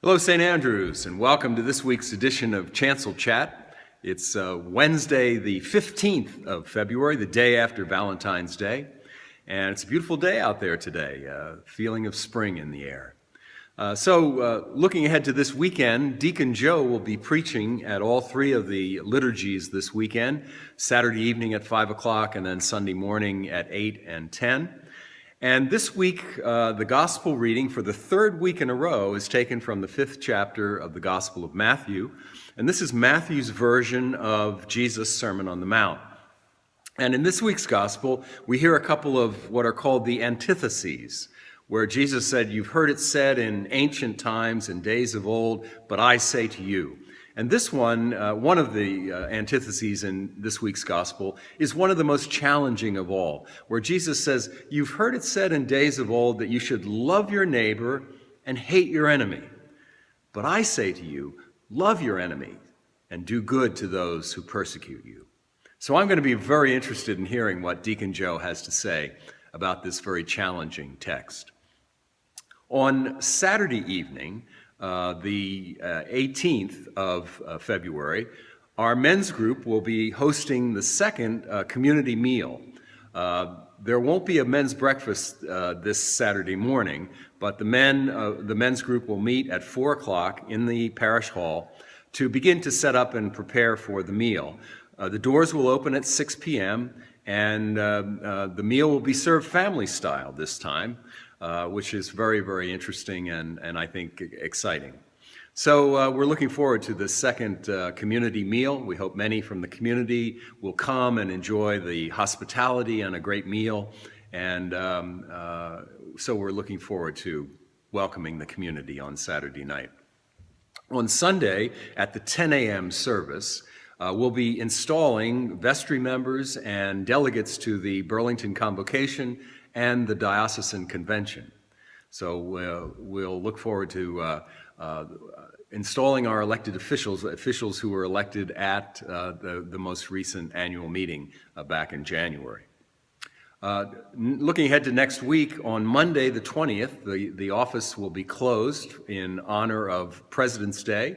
Hello, St. Andrews, and welcome to this week's edition of Chancel Chat. It's Wednesday, the 15th of February, the day after Valentine's Day, and it's a beautiful day out there today, feeling of spring in the air. Looking ahead to this weekend, Deacon Joe will be preaching at all three of the liturgies this weekend, Saturday evening at 5 o'clock and then Sunday morning at 8 and 10. And this week, the gospel reading for the third week in a row is taken from the 5th chapter of the Gospel of Matthew. And this is Matthew's version of Jesus' Sermon on the Mount. And in this week's gospel, we hear a couple of what are called the antitheses, where Jesus said, "You've heard it said in ancient times and days of old, but I say to you." And this one of the antitheses in this week's gospel, is one of the most challenging of all, where Jesus says, "You've heard it said in days of old that you should love your neighbor and hate your enemy. But I say to you, love your enemy and do good to those who persecute you." So I'm going to be very interested in hearing what Deacon Joe has to say about this very challenging text. On Saturday evening, the 18th of February, our men's group will be hosting the second community meal. There won't be a men's breakfast this Saturday morning, but the men's group will meet at 4 o'clock in the parish hall to begin to set up and prepare for the meal. The doors will open at 6 p.m., and the meal will be served family style this time, which is very, very interesting and I think exciting. So we're looking forward to the second community meal. We hope many from the community will come and enjoy the hospitality and a great meal. And so we're looking forward to welcoming the community on Saturday night. On Sunday at the 10 a.m. service, we'll be installing Vestry members and delegates to the Burlington Convocation and the Diocesan Convention. So we'll look forward to installing our elected officials who were elected at the most recent annual meeting back in January. Looking ahead to next week, on Monday the 20th, the office will be closed in honor of President's Day.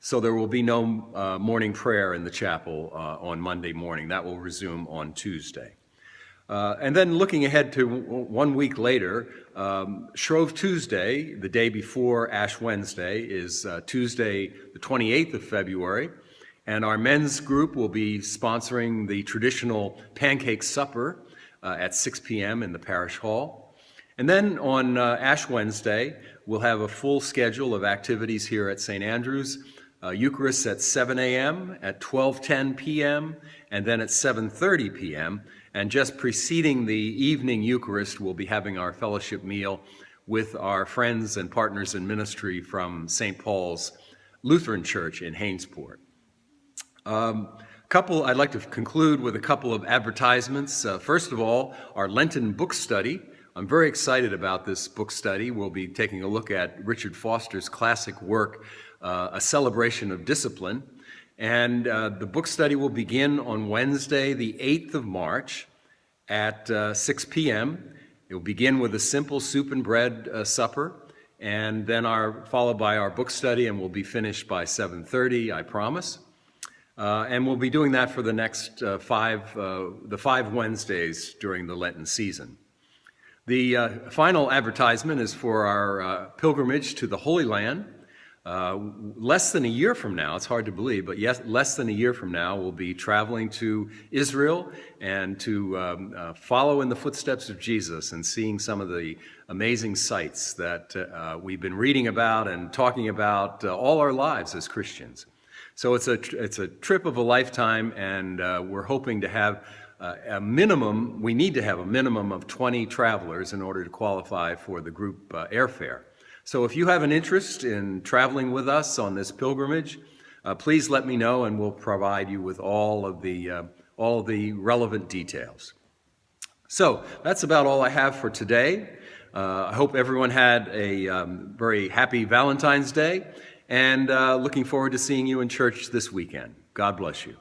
So there will be no morning prayer in the chapel on Monday morning. That will resume on Tuesday. And then looking ahead to 1 week later, Shrove Tuesday, the day before Ash Wednesday, is Tuesday the 28th of February. And our men's group will be sponsoring the traditional pancake supper at 6 p.m. in the parish hall. And then on Ash Wednesday, we'll have a full schedule of activities here at St. Andrews. Eucharist at 7 a.m., at 12:10 p.m., and then at 7:30 p.m. And just preceding the evening Eucharist, we'll be having our fellowship meal with our friends and partners in ministry from St. Paul's Lutheran Church in Hainesport. I'd like to conclude with a couple of advertisements. First of all, our Lenten book study. I'm very excited about this book study. We'll be taking a look at Richard Foster's classic work, A Celebration of Discipline. And the book study will begin on Wednesday, the 8th of March at 6 p.m. It will begin with a simple soup and bread supper, and then followed by our book study, and we'll be finished by 7:30, I promise. And we'll be doing that for the next five Wednesdays during the Lenten season. The final advertisement is for our pilgrimage to the Holy Land. Less than a year from now, it's hard to believe, but yes, less than a year from now, we'll be traveling to Israel and to follow in the footsteps of Jesus and seeing some of the amazing sights that we've been reading about and talking about all our lives as Christians. So it's a trip of a lifetime, and we're hoping to have we need to have a minimum of 20 travelers in order to qualify for the group airfare. So if you have an interest in traveling with us on this pilgrimage, please let me know, and we'll provide you with all of the relevant details. So that's about all I have for today. I hope everyone had a very happy Valentine's Day, and looking forward to seeing you in church this weekend. God bless you.